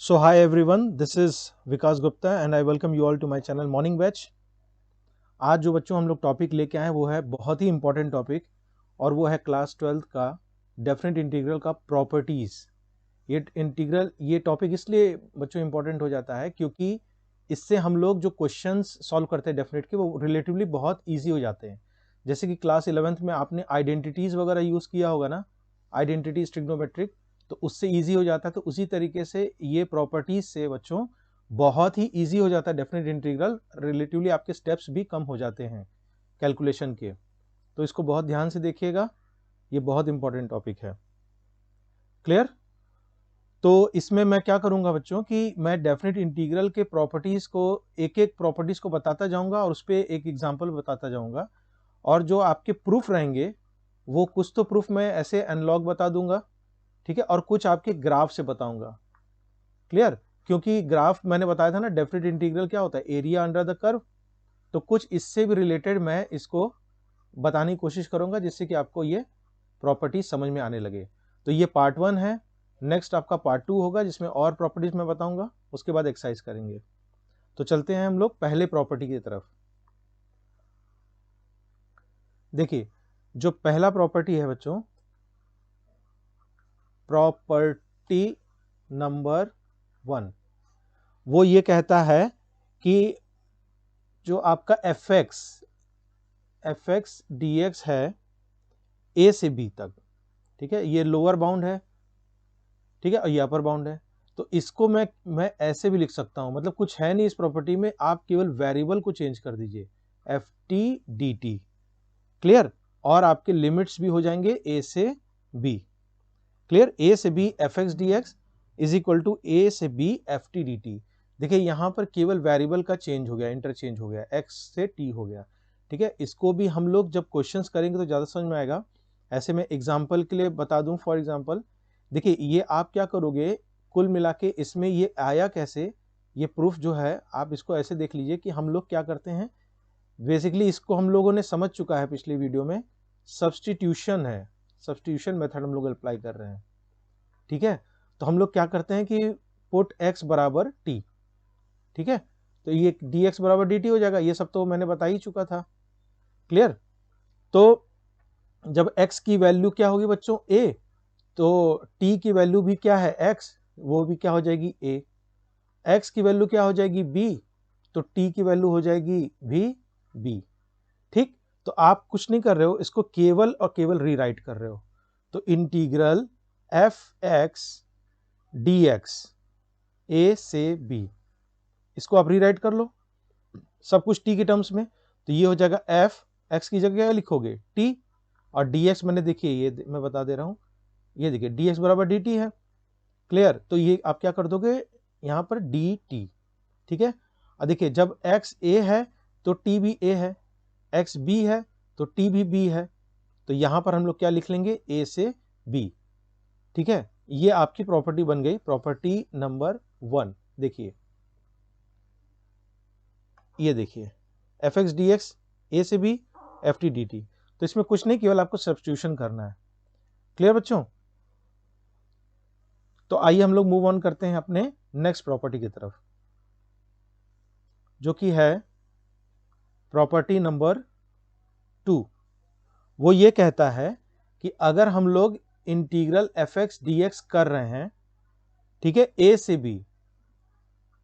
So hi everyone, this is Vikas Gupta and I welcome you all to my channel Morning Batch। आज जो बच्चों हम लोग topic लेके आए वो है बहुत ही इंपॉर्टेंट टॉपिक और वो है क्लास 12th का डेफिनेट इंटीग्रल का प्रॉपर्टीज। ये टॉपिक इसलिए बच्चों इंपॉर्टेंट हो जाता है क्योंकि इससे हम लोग जो क्वेश्चंस सॉल्व करते हैं डेफिनेट के वो रिलेटिवली बहुत ईजी हो जाते हैं। जैसे कि क्लास 11th में आपने आइडेंटिटीज वगैरह यूज किया होगा ना, आइडेंटिटीज ट्रिग्नोमेट्रिक, तो उससे इजी हो जाता है। तो उसी तरीके से ये प्रॉपर्टीज से बच्चों बहुत ही इजी हो जाता है डेफिनेट इंटीग्रल, रिलेटिवली आपके स्टेप्स भी कम हो जाते हैं कैलकुलेशन के। तो इसको बहुत ध्यान से देखिएगा, ये बहुत इंपॉर्टेंट टॉपिक है। क्लियर? तो इसमें मैं क्या करूंगा बच्चों कि मैं डेफिनेट इंटीग्रल के प्रॉपर्टीज को एक एक प्रॉपर्टीज को बताता जाऊंगा और उस पर एक एग्जांपल बताता जाऊंगा, और जो आपके प्रूफ रहेंगे वो कुछ तो प्रूफ मैं ऐसे एनालॉग बता दूंगा, ठीक है, और कुछ आपके ग्राफ से बताऊंगा। क्लियर? क्योंकि ग्राफ मैंने बताया था ना, डेफिनेट इंटीग्रल क्या होता है, एरिया अंडर द कर्व। तो कुछ इससे भी रिलेटेड मैं इसको बताने की कोशिश करूंगा जिससे कि आपको ये प्रॉपर्टीज समझ में आने लगे। तो ये पार्ट 1 है। नेक्स्ट आपका पार्ट 2 होगा जिसमें और प्रॉपर्टीज मैं बताऊंगा, उसके बाद एक्सरसाइज करेंगे। तो चलते हैं हम लोग पहले प्रॉपर्टी की तरफ। देखिए, जो पहला प्रॉपर्टी है बच्चों, प्रॉपर्टी नंबर 1, वो ये कहता है कि जो आपका एफ एक्स डी एक्स है ए से बी तक, ठीक है, ये लोअर बाउंड है, ठीक है, और ये अपर बाउंड है। तो इसको मैं ऐसे भी लिख सकता हूं, मतलब कुछ है नहीं इस प्रॉपर्टी में, आप केवल वेरिएबल को चेंज कर दीजिए, F T D T. Clear? और आपके लिमिट्स भी हो जाएंगे ए से बी। क्लियर? ए से B F X D X is equal to A से B F T D T. देखिए यहां पर केवल वेरिएबल का चेंज हो गया, इंटरचेंज हो गया, एक्स से टी हो गया, ठीक है। इसको भी हम लोग जब क्वेश्चंस करेंगे तो ज्यादा समझ में आएगा। ऐसे में एग्जांपल के लिए बता दूं, फॉर एग्जांपल देखिए ये आप क्या करोगे, कुल मिला के इसमें ये आया कैसे, ये प्रूफ जो है आप इसको ऐसे देख लीजिए कि हम लोग क्या करते हैं, बेसिकली इसको हम लोगों ने समझ चुका है पिछली वीडियो में, सब्सटीट्यूशन है, सब्सटीट्यूशन मेथड हम लोग अप्लाई कर रहे हैं, ठीक है। तो हम लोग क्या करते हैं कि पुट x बराबर t, ठीक है, तो ये dx बराबर dt हो जाएगा। ये सब तो मैंने बता ही चुका था। क्लियर? तो जब x की वैल्यू क्या होगी बच्चों, a, तो t की वैल्यू भी क्या है x, वो भी क्या हो जाएगी a, x की वैल्यू क्या हो जाएगी b, तो t की वैल्यू हो जाएगी भी b। ठीक? तो आप कुछ नहीं कर रहे हो, इसको केवल और केवल रीराइट कर रहे हो। तो integral F X D X A से बी, इसको आप रीराइट कर लो सब कुछ टी के टर्म्स में। तो ये हो जाएगा एफ एक्स की जगह क्या लिखोगे, टी, और डी एक्स मैंने देखिए ये मैं बता दे रहा हूं, ये देखिए डी एक्स बराबर डी टी है। क्लियर? तो ये आप क्या कर दोगे यहां पर डी टी, ठीक है। और देखिए जब एक्स ए है तो टी भी ए है, एक्स बी है तो टी भी बी है, तो यहां पर हम लोग क्या लिख लेंगे, ए से बी, ठीक है। ये आपकी प्रॉपर्टी बन गई, प्रॉपर्टी नंबर 1। देखिए ये देखिए F X D X A से B F T D T, तो इसमें कुछ नहीं, केवल आपको सब्स्टिट्यूशन करना है। क्लियर बच्चों? तो आइए हम लोग मूव ऑन करते हैं अपने नेक्स्ट प्रॉपर्टी की तरफ, जो कि है प्रॉपर्टी नंबर 2। वो ये कहता है कि अगर हम लोग integral F X D x कर रहे हैं, ठीक है, ए से बी,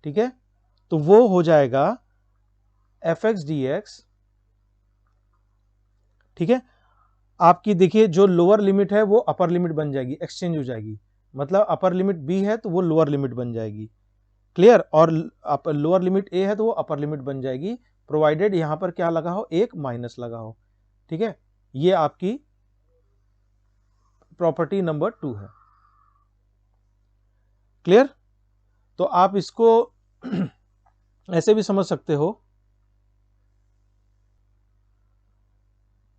ठीक है, तो वो हो जाएगा एफ एक्स डी एक्स, ठीक है। आपकी देखिए जो लोअर लिमिट है वो अपर लिमिट बन जाएगी, एक्सचेंज हो जाएगी, मतलब अपर लिमिट बी है तो वो लोअर लिमिट बन जाएगी। क्लियर? और लोअर लिमिट ए है तो वो अपर लिमिट बन जाएगी, प्रोवाइडेड यहां पर क्या लगा हो, एक माइनस लगा हो, ठीक है। ये आपकी प्रॉपर्टी नंबर 2 है। क्लियर? तो आप इसको ऐसे भी समझ सकते हो।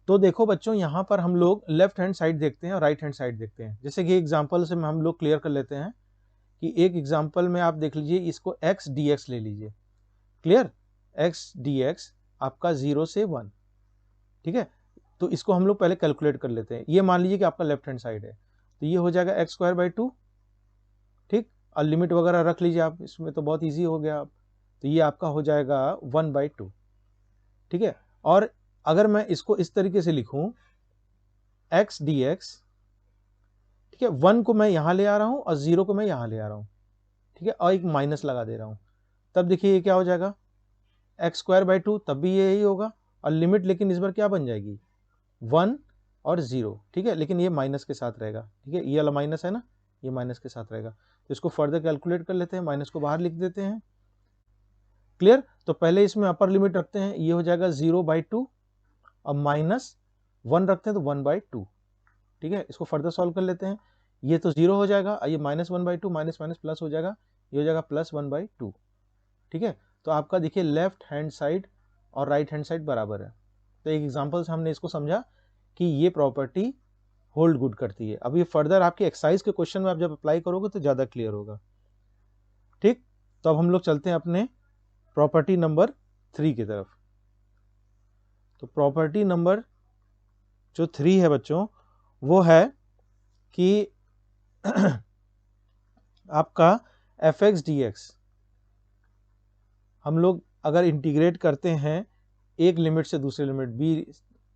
तो देखो बच्चों यहां पर हम लोग लेफ्ट हैंड साइड देखते हैं और राइट हैंड साइड देखते हैं। जैसे कि एग्जांपल से हम लोग क्लियर कर लेते हैं कि एक एग्जांपल में आप देख लीजिए, इसको x dx ले लीजिए। क्लियर? x dx आपका 0 से 1, ठीक है। तो इसको हम लोग पहले कैलकुलेट कर लेते हैं। ये मान लीजिए कि आपका लेफ्ट हैंड साइड है, तो ये हो जाएगा x² बाई 2, ठीक। और लिमिट वगैरह रख लीजिए आप, इसमें तो बहुत ईजी हो गया। आप तो ये आपका हो जाएगा 1/2, ठीक है। और अगर मैं इसको इस तरीके से लिखूं x dx, ठीक है, 1 को मैं यहां ले आ रहा हूं और 0 को मैं यहां ले आ रहा हूं, ठीक है, और एक माइनस लगा दे रहा हूं, तब देखिए ये क्या हो जाएगा x²/2, तब भी यही होगा। और लिमिट लेकिन इस बार क्या बन जाएगी 1 और 0, ठीक है, लेकिन ये माइनस के साथ रहेगा, ठीक है, ये वाला माइनस है ना, ये माइनस के साथ रहेगा। तो इसको फर्दर कैलकुलेट कर लेते हैं, माइनस को बाहर लिख देते हैं। क्लियर। तो पहले इसमें अपर लिमिट रखते हैं, ये हो जाएगा 0/2 और -1 रखते हैं तो 1/2, ठीक है। इसको फर्दर सॉल्व कर लेते हैं, ये तो 0 हो जाएगा और ये -1/2, माइनस माइनस प्लस हो जाएगा, ये हो जाएगा +1/2, ठीक है। तो आपका देखिए लेफ्ट हैंड साइड और राइट हैंड साइड बराबर है। तो एक एग्जांपल से हमने इसको समझा कि ये प्रॉपर्टी होल्ड गुड करती है। अब ये फर्दर आपके एक्सरसाइज के क्वेश्चन में आप जब अप्लाई करोगे तो ज्यादा क्लियर होगा, ठीक। तो अब हम लोग चलते हैं अपने प्रॉपर्टी नंबर 3 की तरफ। तो प्रॉपर्टी नंबर जो 3 है बच्चों, वो है कि आपका fx dx हम लोग अगर इंटीग्रेट करते हैं एक लिमिट से दूसरे लिमिट b,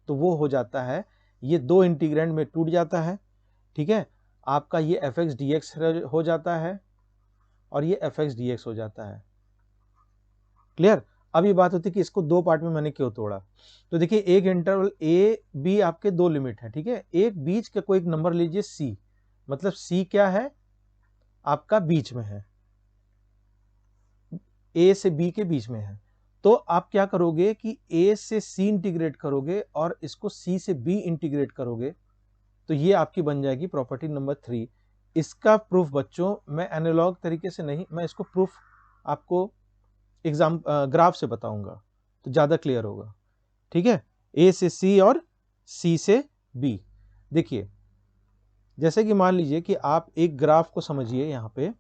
तो वो हो जाता है, ये दो इंटीग्रेंड में टूट जाता है, ठीक है। आपका ये fx dx हो जाता है और ये fx dx हो जाता है। क्लियर। अब ये बात होती है कि इसको दो पार्ट में मैंने क्यों तोड़ा। तो देखिए एक इंटरवल a b आपके दो लिमिट है, ठीक है। एक बीच का कोई एक नंबर लीजिए c, मतलब c क्या है आपका बीच में है, a से b के बीच में है। तो आप क्या करोगे कि a से c इंटीग्रेट करोगे और इसको c से b इंटीग्रेट करोगे, तो ये आपकी बन जाएगी प्रॉपर्टी नंबर 3। इसका प्रूफ बच्चों मैं एनालॉग तरीके से नहीं, मैं इसको प्रूफ आपको ग्राफ से बताऊंगा तो ज्यादा क्लियर होगा, ठीक है। a से c और c से b। देखिए जैसे कि मान लीजिए कि आप एक ग्राफ को समझिए, यहां पे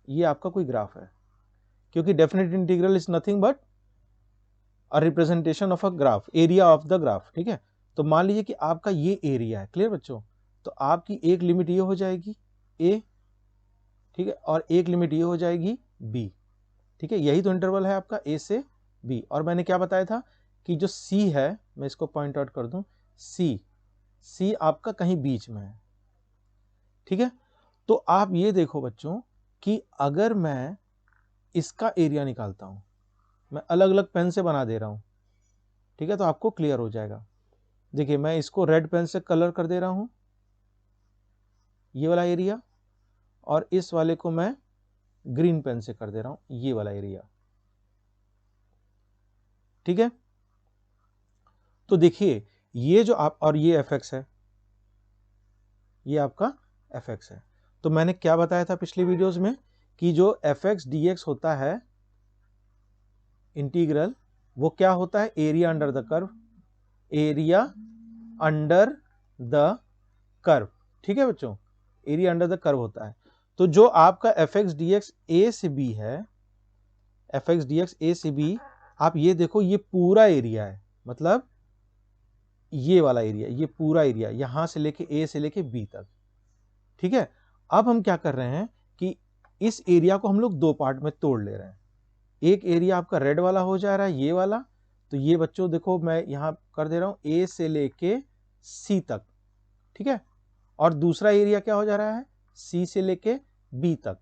ये आपका कोई ग्राफ है, क्योंकि definite integral is nothing but a representation of a graph, area of the graph, ठीक है। तो मान लीजिए कि आपका ये एरिया है, क्लियर बच्चों। तो आपकी एक लिमिट ये हो जाएगी a, ठीक है, और एक लिमिट ये हो जाएगी b, ठीक है। यही तो इंटरवल है आपका a से b। और मैंने क्या बताया था कि जो c है, मैं इसको पॉइंट आउट कर दूं, c आपका कहीं बीच में है, ठीक है। तो आप ये देखो बच्चों कि अगर मैं इसका एरिया निकालता हूं, मैं अलग अलग पेन से बना दे रहा हूं, ठीक है, तो आपको क्लियर हो जाएगा। देखिए मैं इसको रेड पेन से कलर कर दे रहा हूं, ये वाला एरिया, और इस वाले को मैं ग्रीन पेन से कर दे रहा हूं, ये वाला एरिया, ठीक है। तो देखिए ये जो आप, और ये fx है, ये आपका fx है। तो मैंने क्या बताया था पिछली वीडियोस में कि जो fx dx होता है इंटीग्रल, वो क्या होता है area under the curve, area under the curve, ठीक है बच्चों, एरिया अंडर द कर्व होता है। तो जो आपका fx dx a से b है, fx dx a से b, आप ये देखो ये पूरा एरिया है, मतलब ये वाला एरिया, ये पूरा एरिया यहां से लेके a से लेके b तक, ठीक है। अब हम क्या कर रहे हैं कि इस एरिया को हम लोग दो पार्ट में तोड़ ले रहे हैं। एक एरिया आपका रेड वाला हो जा रहा है, ये वाला, तो ये बच्चों देखो मैं यहां कर दे रहा हूं a से लेके c तक, ठीक है। और दूसरा एरिया क्या हो जा रहा है c से लेके b तक।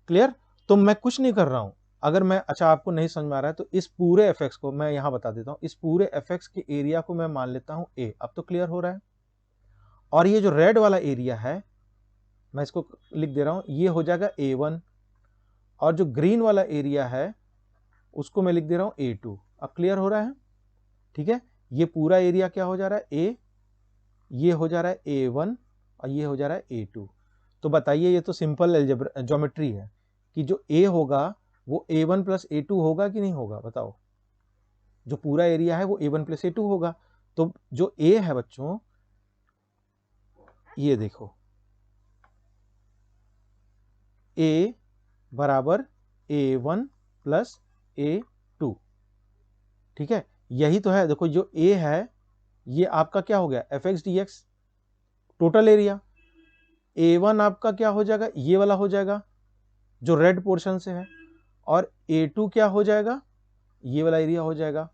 क्लियर। तो मैं कुछ नहीं कर रहा हूं, अगर मैं, अच्छा आपको नहीं समझ में आ रहा है तो इस पूरे fx को मैं यहां बता देता हूं, इस पूरे fx के एरिया को मैं मान लेता हूं a। अब तो क्लियर हो रहा है। और ये जो रेड वाला एरिया है मैं इसको लिख दे रहा हूं, ये हो जाएगा a1, और जो ग्रीन वाला एरिया है उसको मैं लिख दे रहा हूं a2। अब क्लियर हो रहा है, ठीक है। ये पूरा एरिया क्या हो जा रहा है a, ये हो जा रहा है a1 और ये हो जा रहा है a2। तो बताइए ये तो सिंपल अलजेब्रा ज्योमेट्री है कि जो a होगा वो a1 प्लस a2 होगा कि नहीं होगा, बताओ। जो पूरा एरिया है वो a1 प्लस a2 होगा। तो जो a है बच्चों, ये देखो a बराबर a1 प्लस a2, ठीक है। यही तो है, देखो जो a है ये आपका क्या हो गया fx dx total area, A1 आपका क्या हो जाएगा, ये वाला हो जाएगा जो रेड पोर्शन से है, और A2 क्या हो जाएगा, ये वाला एरिया हो जाएगा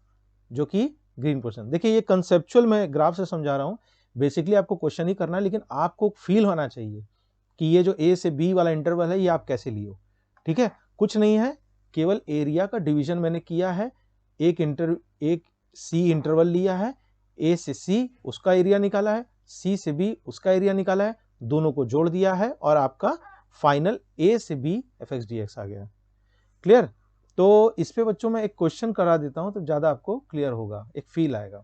जो कि ग्रीन पोर्शन। देखिए ये कंसेप्चुअल मैं ग्राफ से समझा रहा हूँ, बेसिकली आपको क्वेश्चन ही करना है, लेकिन आपको फील होना चाहिए कि ये जो A से B वाला इंटरवल है ये आप कैसे लिए हो। ठीक है, कुछ नहीं है, केवल एरिया का डिवीजन मैंने किया है। एक C इंटरवल लिया है, A से C उसका एरिया निकाला है, C से B उसका एरिया निकाला है, दोनों को जोड़ दिया है और आपका फाइनल A से B fx-dx आ गया। क्लियर? तो इस पे बच्चों मैं एक क्वेश्चन करा देता हूं तो ज्यादा आपको क्लियर होगा, एक फील आएगा।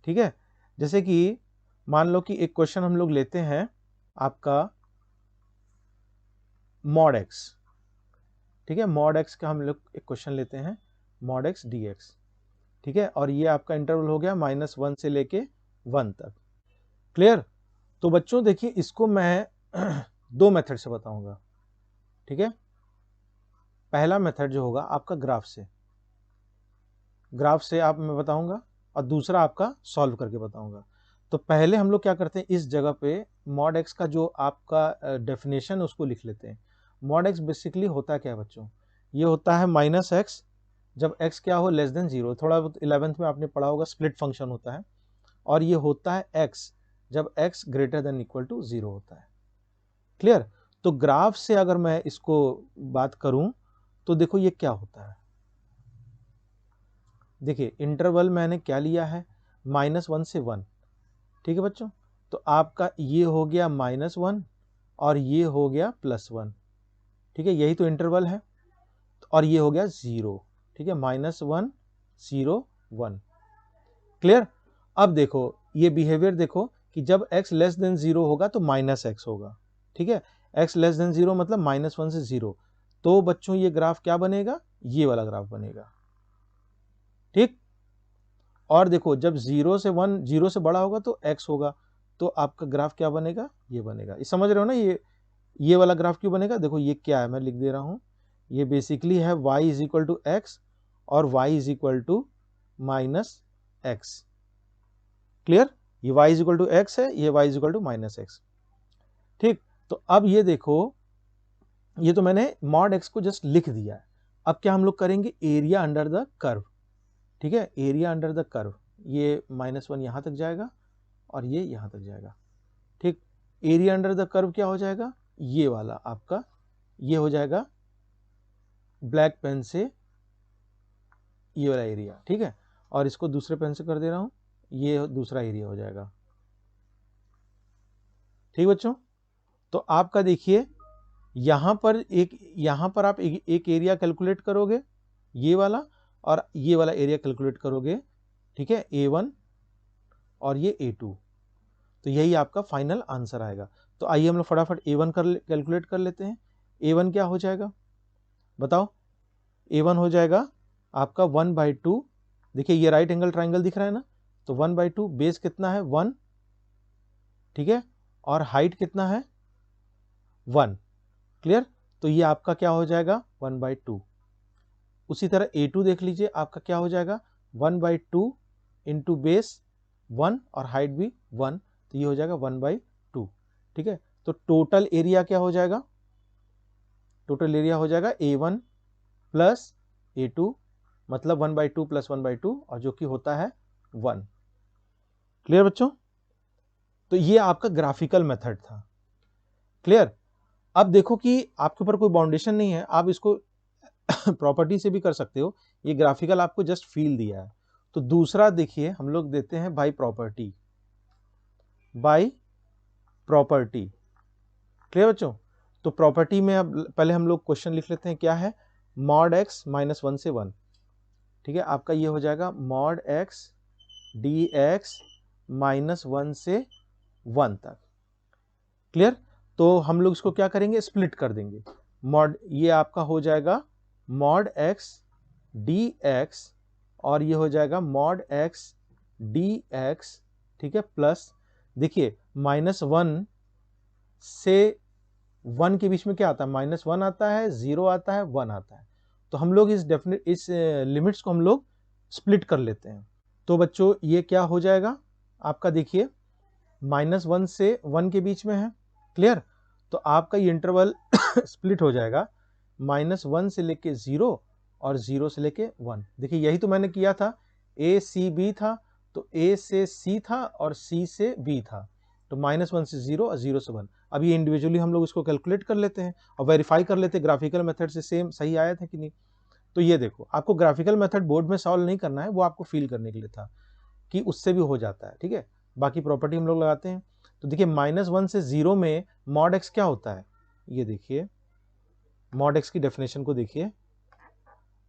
ठीक है, जैसे कि मान लो कि एक क्वेश्चन हम लोग लेते हैं आपका मॉड x। ठीक है, मॉड x का हम लोग एक क्वेश्चन लेते हैं, मॉड x dx। ठीक है, और ये आपका इंटरवल हो गया -1 से लेके 1 तक। क्लियर? तो बच्चों देखिए इसको मैं दो मेथड से बताऊंगा। ठीक है, पहला मेथड जो होगा आपका ग्राफ से आप मैं बताऊंगा, और दूसरा आपका सॉल्व करके बताऊंगा। तो पहले हम लोग क्या करते हैं, इस जगह पे मॉड x का जो आपका डेफिनेशन है उसको लिख लेते हैं। मॉड x बेसिकली होता क्या है बच्चों, ये होता है -x जब x क्या हो लेस देन 0। थोड़ा बहुत 11th में आपने पढ़ा होगा, स्प्लिट फंक्शन होता है। और ये होता है x जब x greater than equal to 0 होता है। क्लियर? तो ग्राफ से अगर मैं इसको बात करूं तो देखो ये क्या होता है। देखिए इंटरवल मैंने क्या लिया है, -1 से 1। ठीक है बच्चों, तो आपका ये हो गया -1 और ये हो गया +1। ठीक है, यही तो इंटरवल है, और ये हो गया 0। ठीक है, -1 0 1। क्लियर? अब देखो ये बिहेवियर देखो कि जब x लेस देन 0 होगा तो -x होगा। ठीक है, x लेस देन 0 मतलब -1 से 0। तो बच्चों ये ग्राफ क्या बनेगा, ये वाला ग्राफ बनेगा। ठीक, और देखो जब 0 से बड़ा होगा तो x होगा, तो आपका ग्राफ क्या बनेगा, ये बनेगा। ये समझ रहे हो ना, ये वाला ग्राफ क्यों बनेगा। देखो ये क्या है, मैं लिख दे रहा हूं, ये बेसिकली है y = x और y = -x। क्लियर? ये y = x है, ये y = -x। ठीक, तो अब ये देखो, ये तो मैंने मॉड x को जस्ट लिख दिया है। अब क्या हम लोग करेंगे, एरिया अंडर द कर्व। ठीक है, एरिया अंडर द कर्व, ये -1 यहां तक जाएगा और ये यहां तक जाएगा। ठीक, एरिया अंडर द कर्व क्या हो जाएगा, ये वाला आपका, ये हो जाएगा ब्लैक पेन से ये वाला एरिया। ठीक है, और इसको दूसरे पेन से कर दे रहा हूं, ये दूसरा एरिया हो जाएगा। ठीक बच्चों, तो आपका देखिए यहां पर आप एक एरिया कैलकुलेट करोगे, ये वाला, और ये वाला एरिया कैलकुलेट करोगे। ठीक है, A1 और ये A2, तो यही आपका फाइनल आंसर आएगा। तो आइए हम लोग फटाफट A1 कैलकुलेट कर लेते हैं। A1 क्या हो जाएगा बताओ, A1 हो जाएगा आपका 1/2। देखिए ये राइट एंगल ट्राइंगल दिख रहा है ना, तो 1/2, बेस कितना है 1। ठीक है, और हाइट कितना है 1। क्लियर? तो ये आपका क्या हो जाएगा 1/2। उसी तरह A2 देख लीजिए, आपका क्या हो जाएगा 1/2 इंटू बेस 1 और हाइट भी 1, तो ये हो जाएगा 1/2। ठीक है, तो टोटल एरिया क्या हो जाएगा, टोटल एरिया हो जाएगा A1 प्लस A2, मतलब 1/2 प्लस 1/2, और जो कि होता है 1। क्लियर बच्चों? तो ये आपका ग्राफिकल मेथड था। क्लियर? अब देखो कि आपके ऊपर कोई बाउंडेशन नहीं है, आप इसको प्रॉपर्टी से भी कर सकते हो। ये ग्राफिकल आपको जस्ट फील दिया है। तो दूसरा देखिए हम लोग देते हैं बाय प्रॉपर्टी। क्लियर बच्चों? तो प्रॉपर्टी में अब पहले हम लोग क्वेश्चन लिख लेते हैं, क्या है, मॉड x -1 से 1। ठीक है, आपका ये हो जाएगा मॉड x dx -1 से 1 तक। क्लियर? तो हम लोग इसको क्या करेंगे, स्प्लिट कर देंगे। मॉड, ये आपका हो जाएगा मॉड x dx, और ये हो जाएगा मॉड x dx। ठीक है, प्लस देखिए -1 से 1 के बीच में क्या आता है, -1 आता है, 0 आता है, 1 आता है। तो हम लोग इस लिमिट्स को हम लोग स्प्लिट कर लेते हैं। तो बच्चों ये क्या हो जाएगा आपका, देखिए -1 से 1 के बीच में है, क्लियर। तो आपका ये इंटरवल स्प्लिट हो जाएगा -1 से लेके 0 और 0 से लेके 1। देखिए यही तो मैंने किया था, ए सी बी था, तो ए से सी था और सी से बी था, तो -1 से 0 और 0 से 1। अब ये इंडिविजुअली हम लोग इसको कैलकुलेट कर लेते हैं और वेरीफाई कर लेते हैं ग्राफिकल मेथड से सेम सही आया था कि नहीं। तो ये देखो, आपको ग्राफिकल मेथड बोर्ड में सॉल्व नहीं करना है, वो आपको फील करने के लिए था कि उससे भी हो जाता है, ठीक है। बाकी प्रॉपर्टी हम लोग लगाते हैं। तो देखिए -1 से 0 में मॉड x क्या होता है, ये देखिए मॉड x की डेफिनेशन को देखिए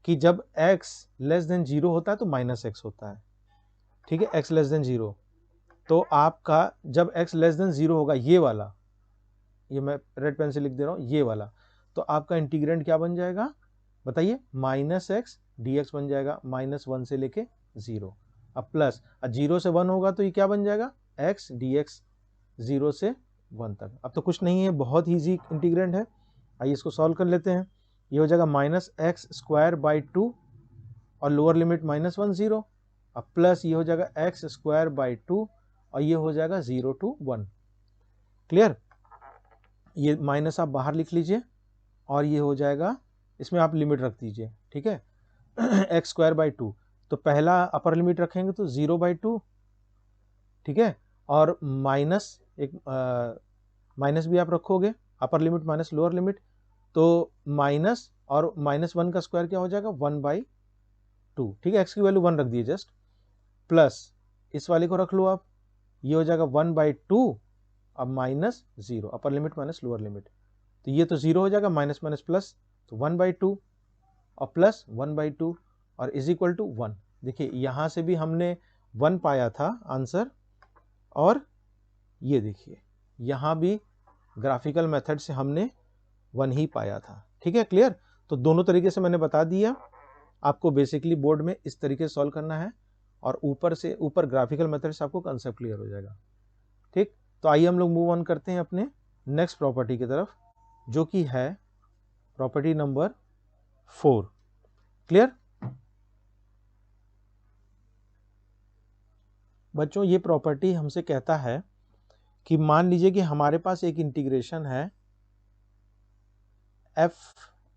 कि जब x लेस देन 0 होता है तो -x होता है, ठीक है, x लेस देन 0। तो आपका जब x लेस देन 0 होगा, ये वाला, ये मैं रेड पेन से लिख दे रहा हूँ, ये वाला, तो आपका इंटीग्रेंड क्या बन जाएगा बताइए, -x dx बन जाएगा, -1 से लेके 0। अब प्लस 0 से 1 होगा तो ये क्या बन जाएगा, x dx 0 से 1 तक। अब तो कुछ नहीं है, बहुत ईजी इंटीग्रेंड है। आइए इसको सॉल्व कर लेते हैं। ये हो जाएगा -x²/2 और लोअर लिमिट -1 0। अब प्लस ये हो जाएगा x²/2 और ये हो जाएगा 0 to 1। क्लियर। ये माइनस आप बाहर लिख लीजिए और ये हो जाएगा, इसमें आप लिमिट रख दीजिए, ठीक है, x²/2। तो पहला अपर लिमिट रखेंगे तो 0/2, ठीक है, और माइनस माइनस भी आप रखोगे, upper limit minus lower limit, तो माइनस और -1 का स्क्वायर क्या हो जाएगा 1/2, ठीक है, x की वैल्यू 1 रख दिए जस्ट, प्लस इस वाले को रख लो आप, ये हो जाएगा 1/2 अब -0, upper limit minus lower limit, तो ये तो 0 हो जाएगा, माइनस माइनस प्लस, तो 1/2 और प्लस 1/2 और इज इक्वल टू 1। देखिए यहाँ से भी हमने 1 पाया था आंसर, और ये देखिए यहाँ भी ग्राफिकल मेथड से हमने 1 ही पाया था, ठीक है, क्लियर। तो दोनों तरीके से मैंने बता दिया आपको, बेसिकली बोर्ड में इस तरीके से सॉल्व करना है और ऊपर ग्राफिकल मेथड से आपको कंसेप्ट क्लियर हो जाएगा, ठीक। तो आइए हम लोग मूव ऑन करते हैं अपने नेक्स्ट प्रॉपर्टी की तरफ, जो कि है प्रॉपर्टी नंबर 4। क्लियर बच्चों, ये प्रॉपर्टी हमसे कहता है कि मान लीजिए कि हमारे पास एक इंटीग्रेशन है f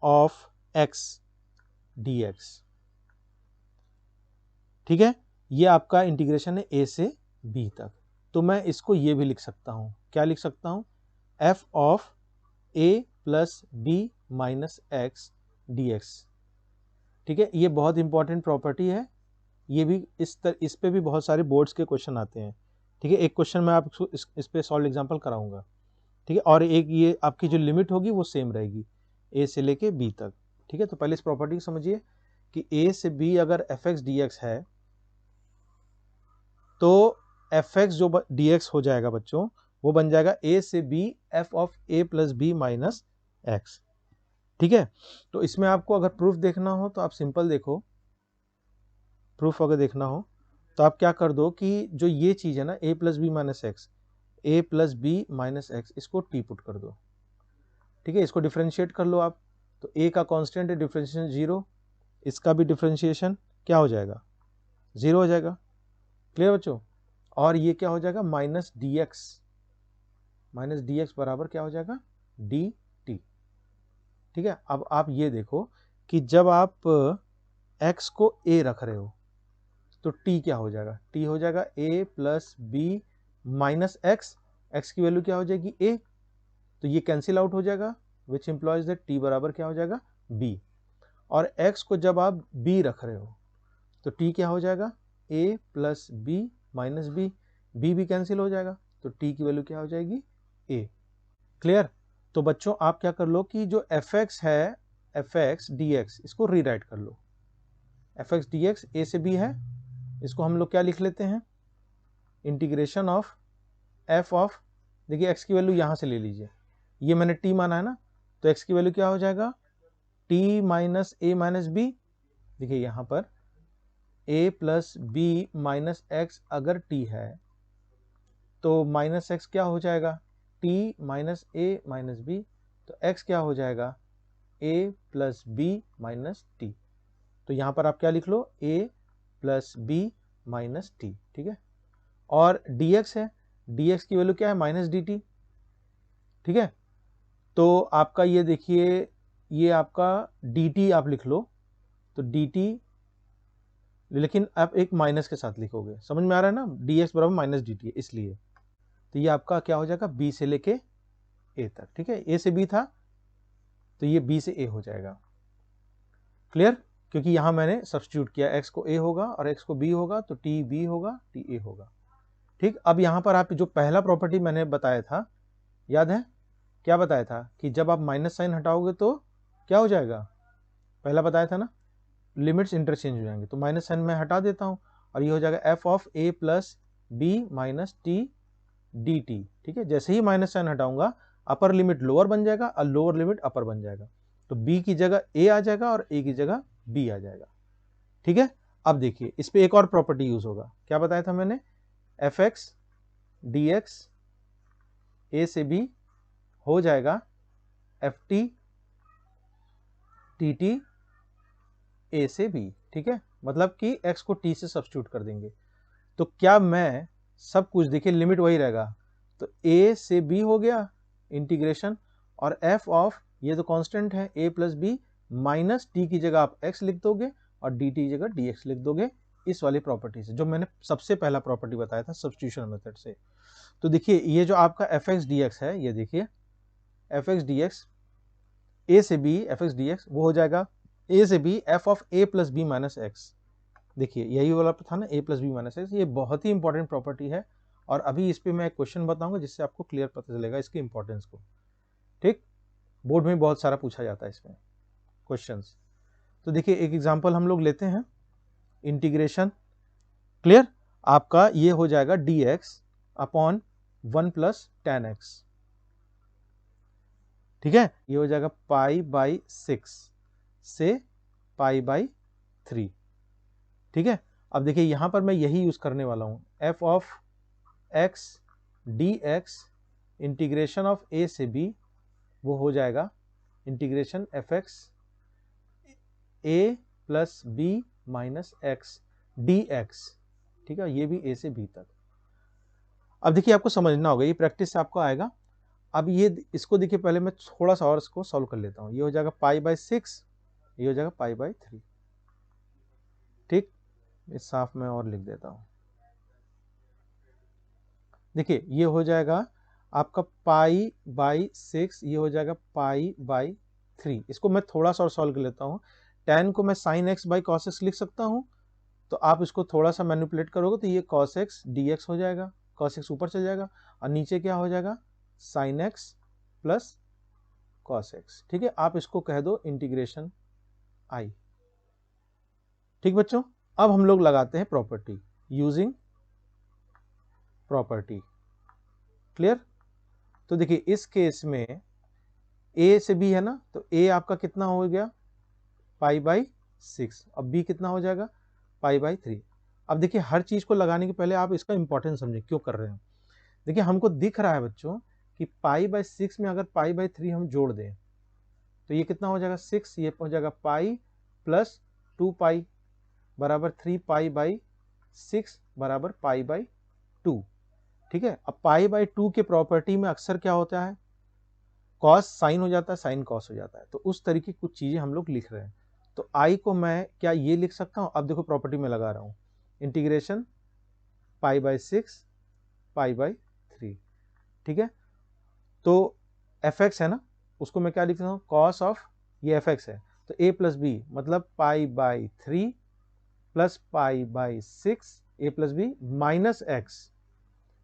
of x dx, ठीक है, ये आपका इंटीग्रेशन है a से b तक। तो मैं इसको ये भी लिख सकता हूं, क्या लिख सकता हूं, f of a plus b minus x dx, ठीक है। ये बहुत इंपॉर्टेंट प्रॉपर्टी है, ये भी इस पे भी बहुत सारे बोर्ड्स के क्वेश्चन आते हैं, ठीक है। एक क्वेश्चन मैं आपको इस पे सॉल्व एग्जांपल कराऊंगा, ठीक है, और एक ये आपकी जो लिमिट होगी वो सेम रहेगी a से लेके b तक, ठीक है। तो पहले इस प्रॉपर्टी को समझिए कि a से b अगर fx dx है तो fx जो dx हो जाएगा बच्चों, वो बन जाएगा a से b f of a plus b minus x, ठीक है। तो इसमें आपको अगर प्रूफ देखना हो तो आप सिंपल देखो, प्रूफ अगर देखना हो तो आप क्या कर दो कि जो ये चीज़ है ना a plus b minus x, a plus b minus x, इसको t पुट कर दो, ठीक है, इसको डिफ्रेंशिएट कर लो आप। तो a का कांस्टेंट है डिफ्रेंशिएशन 0, इसका भी डिफ्रेंशिएशन क्या हो जाएगा 0 हो जाएगा, क्लियर बच्चों। और ये क्या हो जाएगा माइनस डी एक्स बराबर क्या हो जाएगा डी टी, ठीक है। अब आप ये देखो कि जब आप x को a रख रहे हो तो t क्या हो जाएगा, t हो जाएगा a plus B minus x की वैल्यू क्या हो जाएगी a, तो ये कैंसिल आउट हो जाएगा, विच इम्प्लॉइज दैट t बराबर क्या हो जाएगा b। और x को जब आप b रख रहे हो तो t क्या हो जाएगा a plus B minus B, b भी कैंसिल हो जाएगा, तो t की वैल्यू क्या हो जाएगी a, क्लियर। तो बच्चों आप क्या कर लो कि जो fx है fx dx, इसको रीराइट कर लो, fx dx a से b है, इसको हम लोग क्या लिख लेते हैं, इंटीग्रेशन ऑफ f ऑफ, देखिए x की वैल्यू यहां से ले लीजिए, ये मैंने t माना है ना, तो x की वैल्यू क्या हो जाएगा t minus a minus B, देखिए यहां पर a plus B minus X अगर t है तो माइनस एक्स क्या हो जाएगा t minus a minus B, तो x क्या हो जाएगा a plus B minus T, तो यहां पर आप क्या लिख लो a plus B minus T, ठीक है। और dx है, dx की वैल्यू क्या है माइनस डी टी, ठीक है। तो आपका ये देखिए, ये आपका dt आप लिख लो, तो dt, लेकिन आप एक माइनस के साथ लिखोगे, समझ में आ रहा है ना, dx बराबर माइनस dt, इसलिए तो ये आपका क्या हो जाएगा, b से लेके a तक, ठीक है। a से b था तो ये b से a हो जाएगा, क्लियर, क्योंकि यहां मैंने सब्स्टिट्यूट किया, x को a होगा और x को b होगा, तो t b होगा, t a होगा, ठीक। अब यहां पर आप जो पहला प्रॉपर्टी मैंने बताया था, याद है क्या बताया था, कि जब आप माइनस साइन हटाओगे तो क्या हो जाएगा, पहला बताया था ना, लिमिट्स इंटरचेंज हो जाएंगे, तो माइनस साइन मैं हटा देता हूं और ये हो जाएगा F of a plus B minus T D T, ठीक है। जैसे ही माइनस साइन हटाऊंगा अपर लिमिट लोअर बन जाएगा और लोअर लिमिट अपर बन जाएगा, तो b की जगह a आ जाएगा और a की जगह b आ जाएगा, ठीक है। अब देखिए इस पे एक और प्रॉपर्टी यूज होगा, क्या बताया था मैंने, F X D X A से b हो जाएगा F T T T A से b, ठीक है। मतलब कि x को t से सब्स्टिट्यूट कर देंगे, तो क्या मैं सब कुछ देखिए लिमिट वही रहेगा, तो a से b हो गया इंटीग्रेशन, और f ऑफ ये तो कांस्टेंट है a plus B minus t की जगह आप x लिख दोगे और dt की जगह dx लिख दोगे, इस वाली प्रॉपर्टी से, जो मैंने सबसे पहला प्रॉपर्टी बताया था सब्स्टिट्यूशन मेथड से। तो देखिए ये जो आपका एफ एक्स डी एक्स है, ये देखिए F X D X A से B F X D X वो हो जाएगा ए से B F of A plus B minus X, देखिए यही वाला था ना, A plus B minus X, ये बहुत ही इंपॉर्टेंट प्रॉपर्टी है, और अभी इस पे मैं एक क्वेश्चन बताऊंगा जिससे आपको क्लियर पता चलेगा इसकी इंपॉर्टेंस को, ठीक। बोर्ड में बहुत सारा पूछा जाता है इसमें क्वेश्चंस। तो देखिए एक एग्जांपल हम लोग लेते हैं, इंटीग्रेशन, क्लियर, आपका ये हो जाएगा dx upon 1 plus ten x, ठीक है। ये हो जाएगा पाई बाई 6 से पाई बाई 3, ठीक है। अब देखिए यहां पर मैं यही यूज करने वाला हूं, F of X D X integration of A से बी, वो हो जाएगा integration F X A plus B minus X D X, ठीक है, ये भी ए से बी तक। अब देखिए आपको समझना होगा, ये प्रैक्टिस से आपको आएगा। अब ये इसको देखिए पहले मैं थोड़ा सा और इसको सॉल्व कर लेता हूँ, ये हो जाएगा पाई बाई 6, ये हो जाएगा पाई बाई 3, ठीक। इस साफ में और लिख देता हूँ, देखिए ये हो जाएगा आपका पाई बाई 6, ये हो जाएगा पाई बाई 3, इसको मैं थोड़ा सा और सॉल्व कर लेता हूँ। tan को मैं sine x by cos x लिख सकता हूँ, तो आप इसको थोड़ा सा मैनिपुलेट करोगे तो ये cos x dx हो जाएगा, cos x ऊपर चल जाएगा और नीचे क्या हो जाएगा, sin x plus cos x, ठीक है। आप इसको कह दो इंटीग्रेशन i, ठीक बच्चों। अब हम लोग लगाते हैं प्रॉपर्टी, यूजिंग प्रॉपर्टी, क्लियर। तो देखिए इस केस में a से b है ना, तो a आपका कितना हो गया, पाई बाई 6, अब b कितना हो जाएगा, पाई बाई 3। अब देखिए हर चीज को लगाने के पहले आप इसका इंपॉर्टेंस समझें क्यों कर रहे हैं। देखिए हमको दिख रहा है बच्चों कि पाई बाई 6 में अगर पाई बाई 3 हम जोड़ दें तो ये कितना हो जाएगा 6, ये हो जाएगा पाई प्लस 2 पाई बराबर 3 पाई बाई 6 बराबर पाई बाई 2, ठीक है। अब पाई बाई 2 के प्रॉपर्टी में अक्सर क्या होता है, कॉस साइन हो जाता है, साइन कॉस हो जाता है, तो उस तरीके की कुछ चीजें हम लोग लिख रहे हैं। तो आई को मैं क्या ये लिख सकता हूं, अब देखो प्रॉपर्टी में लगा रहा हूं, integration pi by 6 pi by 3, ठीक है। तो एफ एक्स है ना, उसको मैं क्या लिख सकता हूँ, कॉस ऑफ ये एफ एक्स है, तो ए प्लस बी मतलब pi by 3 plus pi by 6 A plus B minus X,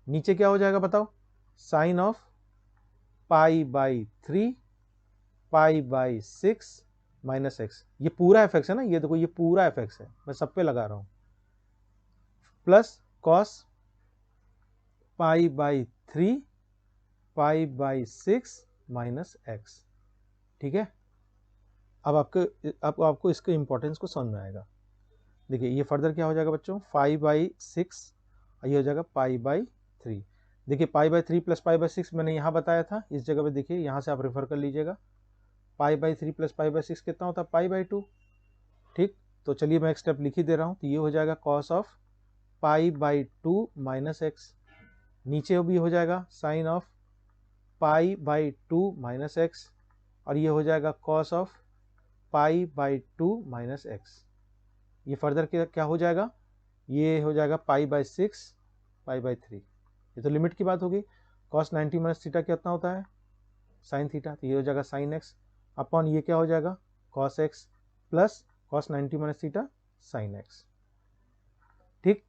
नीचे क्या हो जाएगा बताओ, sine of pi by 3 pi by 6 minus X, ये पूरा एफ एक्स है ना, ये देखो ये पूरा एफ एक्स है, मैं सब पे लगा रहा हूं, plus cos pi by 3 pi by 6 minus x, ठीक है। अब आपको इसके इंपॉर्टेंस को समझ में आएगा। देखिए ये फर्दर क्या हो जाएगा बच्चों, 5 बाई 6, ये हो जाएगा पाई बाई 3। देखिए पाई बाई 3 प्लस पाई बाई 6 मैंने यहाँ बताया था, इस जगह पे देखिए यहाँ से आप रेफर कर लीजिएगा, पाई बाई 3 प्लस पाई बाई 6 कितना होता है, पाई बाई 2, ठीक। तो चलिए मैं एक स्टेप लिख ही दे रहा हूँ, तो ये हो जाएगा cos of pi by 2 minus X, नीचे भी हो जाएगा sine of pi by 2 minus X, और ये हो जाएगा cos of pi by 2 minus X. ये फर्दर क्या हो जाएगा, ये हो जाएगा पाई बाई 6 पाई बाई 3। ये तो लिमिट की बात हो गई। कॉस 90 माइनस थीटा कितना होता है, साइन थीटा, तो ये हो जाएगा साइन एक्स अपॉन ये क्या हो जाएगा cos x plus cos 90 minus theta sine x. ठीक,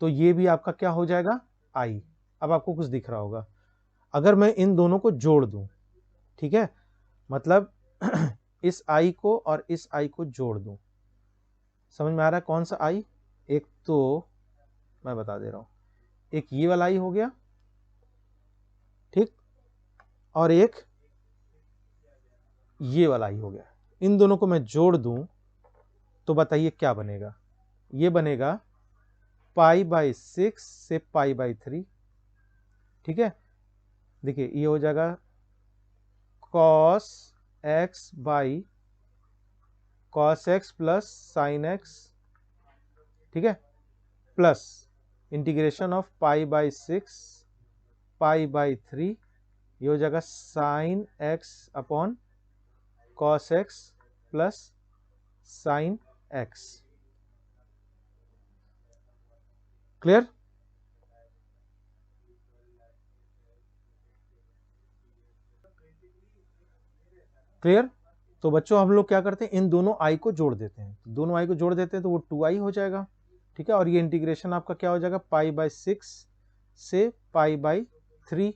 तो ये भी आपका क्या हो जाएगा आई। अब आपको कुछ दिख रहा होगा, अगर मैं इन दोनों को जोड़ दूं, ठीक है, मतलब इस आई को और इस आई को जोड़ दूं, समझ में आ रहा है कौन सा आई, एक तो मैं बता दे रहा हूं, एक ये वाला आई हो गया, ठीक, और एक ये वाला आई हो गया। इन दोनों को मैं जोड़ दूं तो बताइए क्या बनेगा, ये बनेगा पाई बाई 6 से पाई बाई 3। ठीक है, देखिए ये हो जाएगा cos x by cos x plus sine x, ठीक है, plus integration of pi by 6 pi by 3, ये हो जाएगा sine x upon cos x plus sine x. Clear, clear. तो बच्चों हम लोग क्या करते हैं, इन दोनों आई को जोड़ देते हैं, दोनों आई को जोड़ देते हैं तो वो 2i हो जाएगा। ठीक है, और ये इंटीग्रेशन आपका क्या हो जाएगा पाई बाई 6 से पाई बाई 3।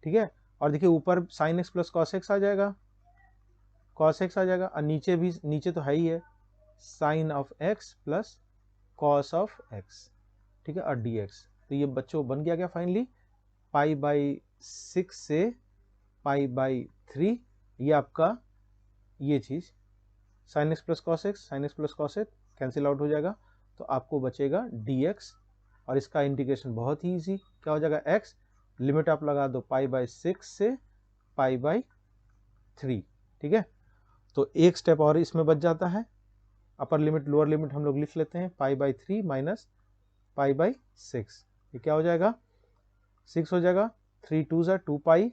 ठीक है, और देखिए ऊपर sine X plus cos X आ जाएगा, कॉस एक्स आ जाएगा, और नीचे भी, नीचे तो है ही है, sine of X plus cos of X. ठीक है, और डी एक्स। तो ये बच्चों बन गया क्या फाइनली, पाई बाई 6 से पाई बाई 3, ये आपका ये चीज sign X plus cos x, sign X plus cos x cancel out हो जाएगा, तो आपको बचेगा डी एक्स, और इसका इंटीग्रेशन बहुत ही इजी, क्या हो जाएगा एक्स, लिमिट आप लगा दो पाई बाई 6 से पाई बाई 3। ठीक है, तो एक स्टेप और इसमें बच जाता है, अपर लिमिट लोअर लिमिट हम लोग लिख लेते हैं, पाई बाई 3 माइनस पाई बाई 6, ये क्या हो जाएगा 6 हो जाएगा, 3 2 ज़ा 2 पाई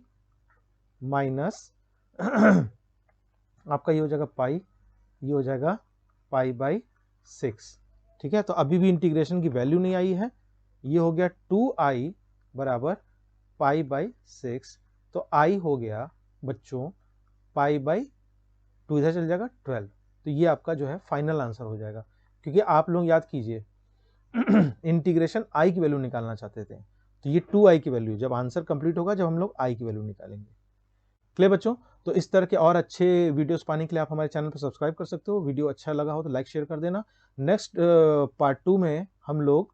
माइनस आपका ये हो जाएगा पाई, ये हो जाएगा पाई बाई 6। ठीक है, तो अभी भी इंटीग्रेशन की वैल्यू नहीं आई है, ये हो गया 2i बराबर पाई बाई 6, तो i हो गया बच्चों पाई बाई 2, इधर चल जाएगा 12। तो ये आपका जो है फाइनल आंसर हो जाएगा, क्योंकि आप लोग याद कीजिए इंटीग्रेशन i की वैल्यू निकालना चाहते थे, तो ये 2i की वैल्यू, जब आंसर कंप्लीट होगा जब हम लोग i की वैल्यू निकालेंगे। क्लियर बच्चों, तो इस तरह के और अच्छे वीडियोस पाने के लिए आप हमारे चैनल पर सब्सक्राइब कर सकते हो, वीडियो अच्छा लगा हो तो लाइक शेयर कर देना। नेक्स्ट पार्ट 2 में हम लोग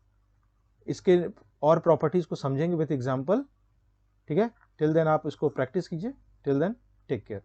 इसके और प्रॉपर्टीज को समझेंगे विद एग्जांपल। ठीक है, टिल देन आप इसको प्रैक्टिस कीजिए, टिल देन टेक केयर।